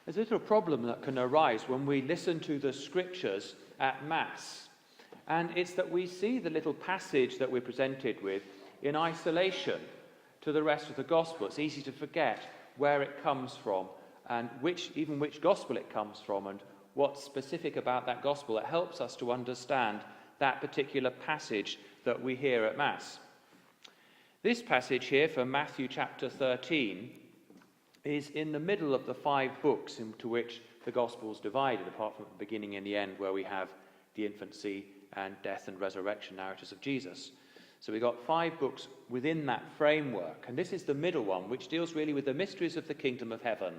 There's a little problem that can arise when we listen to the scriptures at Mass. And it's that we see the little passage that we're presented with in isolation to the rest of the gospel. It's easy to forget where it comes from and which gospel it comes from and what's specific about that gospel that helps us to understand that particular passage that we hear at Mass. This passage here from Matthew chapter 13 is in the middle of the 5 books into which the gospel is divided, apart from the beginning and the end where we have the infancy and death and resurrection narratives of Jesus. So we've got 5 books within that framework, and this is the middle one, which deals really with the mysteries of the kingdom of heaven.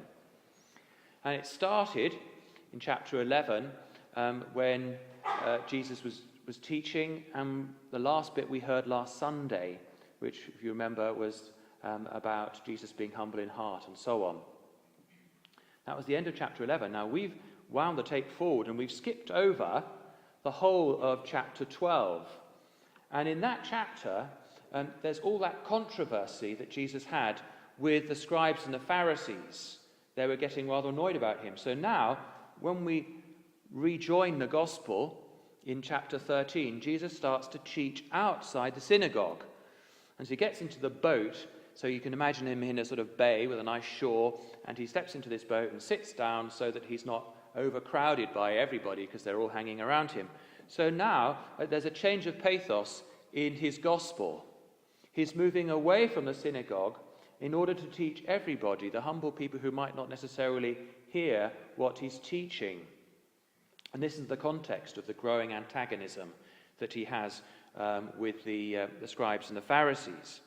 And it started in chapter 11 when Jesus was teaching, and the last bit we heard last Sunday, which, if you remember, was about Jesus being humble in heart and so on. That was the end of chapter 11. Now we've wound the tape forward and we've skipped over the whole of chapter 12. And in that chapter, there's all that controversy that Jesus had with the scribes and the Pharisees. They were getting rather annoyed about him. So now, when we rejoin the gospel in chapter 13, Jesus starts to teach outside the synagogue. And so he gets into the boat, so you can imagine him in a sort of bay with a nice shore, and he steps into this boat and sits down so that he's not overcrowded by everybody because they're all hanging around him. So now there's a change of pathos in his gospel. He's moving away from the synagogue in order to teach everybody, the humble people who might not necessarily hear what he's teaching. And this is the context of the growing antagonism that he has with the scribes and the Pharisees.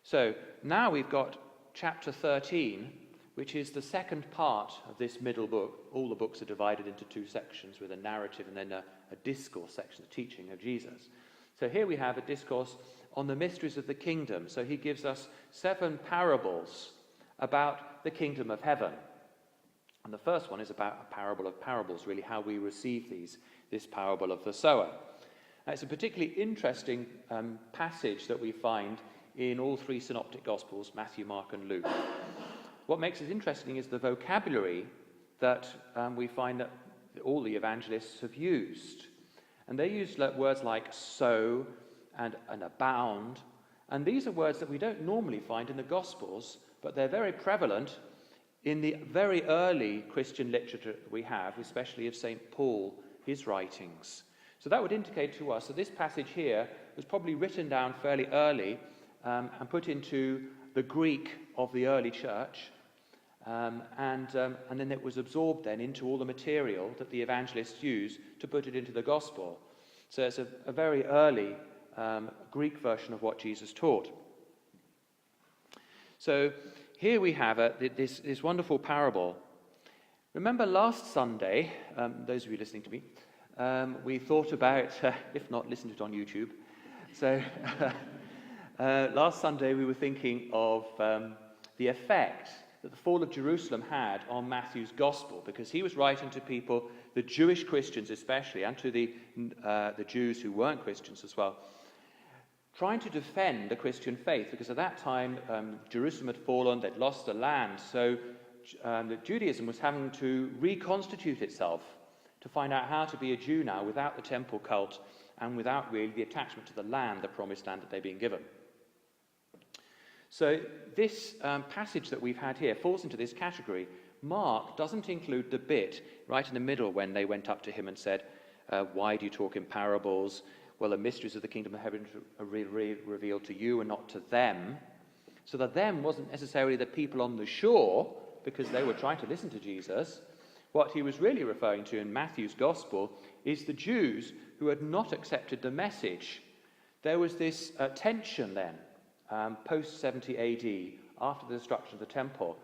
So now we've got chapter 13, which is the second part of this middle book. All the books are divided into 2 sections with a narrative and then a discourse section, the teaching of Jesus. So here we have a discourse on the mysteries of the kingdom. So he gives us 7 parables about the kingdom of heaven. And the first one is about a parable of parables, really how we receive this parable of the sower. It's a particularly interesting passage that we find in all 3 synoptic gospels, Matthew, Mark and Luke. What makes it interesting is the vocabulary that we find that all the evangelists have used. And they use words like sow and abound. And these are words that we don't normally find in the gospels, but they're very prevalent in the very early Christian literature that we have, especially of St. Paul, his writings. So that would indicate to us that this passage here was probably written down fairly early and put into the Greek of the early church, and then it was absorbed then into all the material that the evangelists used to put it into the gospel. So it's a very early Greek version of what Jesus taught. So here we have this wonderful parable. Remember last Sunday, those of you listening to me, we thought about, if not, listen to it on YouTube. So last Sunday we were thinking of the effect that the fall of Jerusalem had on Matthew's gospel, because he was writing to people, the Jewish Christians especially, and to the Jews who weren't Christians as well, trying to defend the Christian faith, because at that time Jerusalem had fallen, they'd lost the land, so Judaism was having to reconstitute itself to find out how to be a Jew now without the temple cult and without really the attachment to the land, the promised land that they'd been given. So this passage that we've had here falls into this category. Mark doesn't include the bit right in the middle when they went up to him and said, why do you talk in parables? Well, the mysteries of the kingdom of heaven are revealed to you and not to them. So the them wasn't necessarily the people on the shore, because they were trying to listen to Jesus. What he was really referring to in Matthew's gospel is the Jews who had not accepted the message. There was this tension then, post-70 AD, after the destruction of the temple,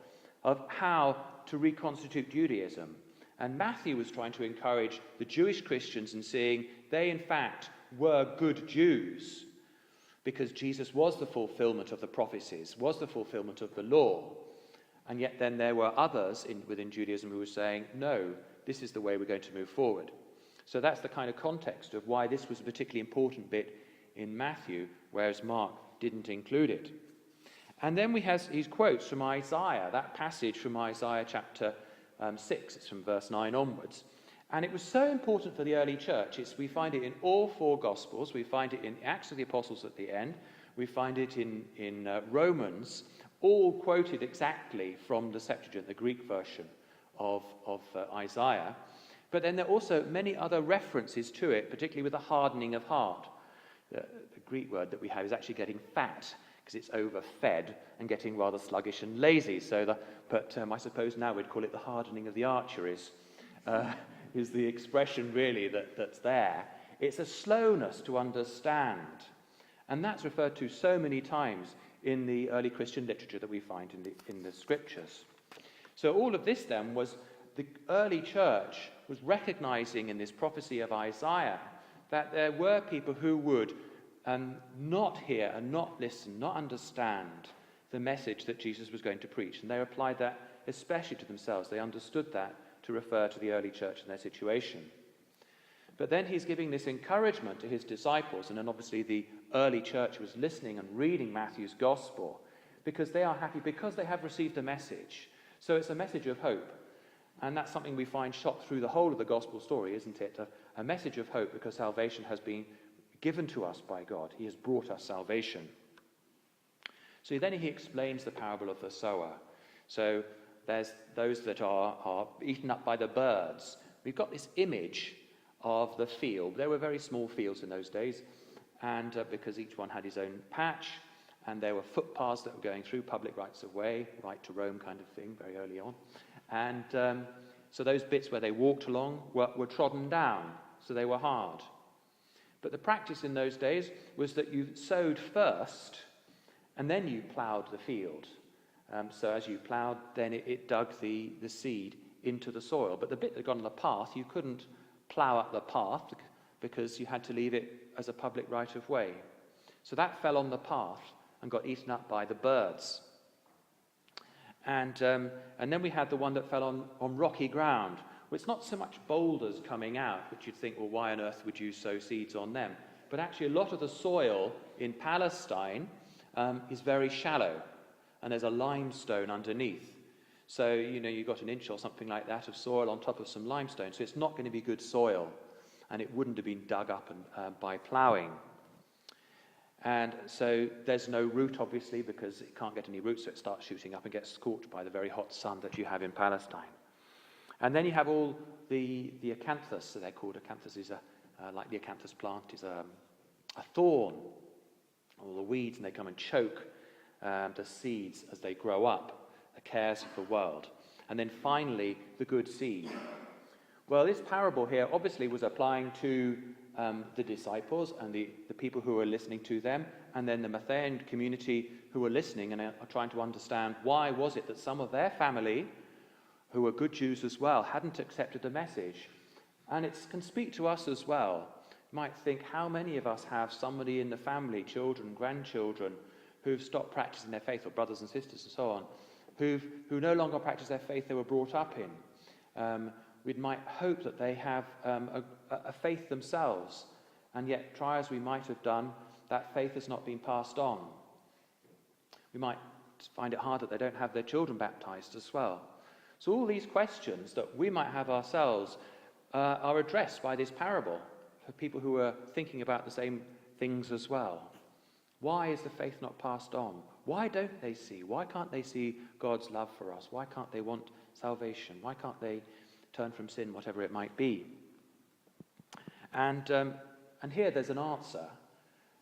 of how to reconstitute Judaism. And Matthew was trying to encourage the Jewish Christians in seeing they, in fact, were good Jews, because Jesus was the fulfillment of the prophecies, was the fulfillment of the law. And yet then there were others within Judaism who were saying, no, this is the way we're going to move forward. So that's the kind of context of why this was a particularly important bit in Matthew, whereas Mark didn't include it. And then he quotes from Isaiah, that passage from Isaiah chapter 6. It's from verse 9 onwards. And it was so important for the early church. We find it in all four Gospels. We find it in Acts of the Apostles at the end. We find it in Romans, all quoted exactly from the Septuagint, the Greek version of Isaiah. But then there are also many other references to it, particularly with the hardening of heart. The Greek word that we have is actually getting fat, because it's overfed and getting rather sluggish and lazy. But I suppose now we'd call it the hardening of the arteries, is the expression really that's there. It's a slowness to understand. And that's referred to so many times in the early Christian literature that we find in the scriptures. So all of this then was the early church was recognizing in this prophecy of Isaiah that there were people who would not hear and not listen, not understand the message that Jesus was going to preach. And they applied that especially to themselves. They understood that to refer to the early church and their situation. But then he's giving this encouragement to his disciples, and then obviously the early church was listening and reading Matthew's gospel because they are happy, because they have received a message. So it's a message of hope. And that's something we find shot through the whole of the gospel story, isn't it? A message of hope, because salvation has been given to us by God. He has brought us salvation. So then he explains the parable of the sower. So there's those that are eaten up by the birds. We've got this image of the field. There were very small fields in those days, and because each one had his own patch, and there were footpaths that were going through, public rights of way, right to roam kind of thing, very early on. And so those bits where they walked along were trodden down, so they were hard. But the practice in those days was that you sowed first, and then you ploughed the field. So as you ploughed, then it dug the seed into the soil. But the bit that got on the path, you couldn't plough up the path because you had to leave it as a public right of way. So that fell on the path and got eaten up by the birds. And then we had the one that fell on rocky ground. Well, it's not so much boulders coming out, which you'd think, well, why on earth would you sow seeds on them? But actually a lot of the soil in Palestine is very shallow, and there's a limestone underneath. So, you've got an inch or something like that of soil on top of some limestone, so it's not going to be good soil, and it wouldn't have been dug up by ploughing. And so there's no root, obviously, because it can't get any roots, so it starts shooting up and gets scorched by the very hot sun that you have in Palestine. And then you have all the acanthus, so they're called. Acanthus is like the acanthus plant, is a thorn, all the weeds, and they come and choke the seeds as they grow up, the cares of the world. And then finally, the good seed. Well, this parable here obviously was applying to the disciples and the people who were listening to them, and then the Matthean community who were listening and are trying to understand why was it that some of their family, who were good Jews as well, hadn't accepted the message. And it can speak to us as well. You might think, how many of us have somebody in the family, children, grandchildren, who've stopped practicing their faith, or brothers and sisters and so on, who no longer practice their faith they were brought up in. We might hope that they have a faith themselves, and yet try as we might have done, that faith has not been passed on. We might find it hard that they don't have their children baptized as well. So all these questions that we might have ourselves are addressed by this parable for people who are thinking about the same things as well. Why is the faith not passed on? Why don't they see? Why can't they see God's love for us? Why can't they want salvation? Why can't they turn from sin, whatever it might be? And here there's an answer,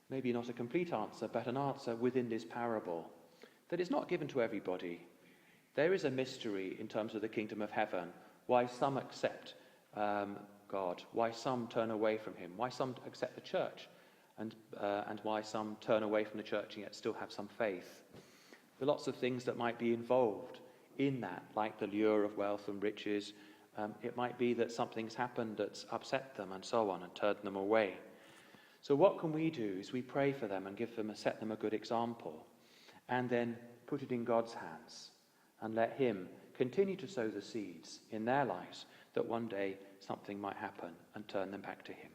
maybe not a complete answer, but an answer within this parable that is not given to everybody. There is a mystery in terms of the kingdom of heaven, why some accept God, why some turn away from him, why some accept the church, and why some turn away from the church and yet still have some faith. There are lots of things that might be involved in that, like the lure of wealth and riches. It might be that something's happened that's upset them and so on and turned them away. So what can we do is we pray for them and set them a good example, and then put it in God's hands and let him continue to sow the seeds in their lives that one day something might happen and turn them back to him.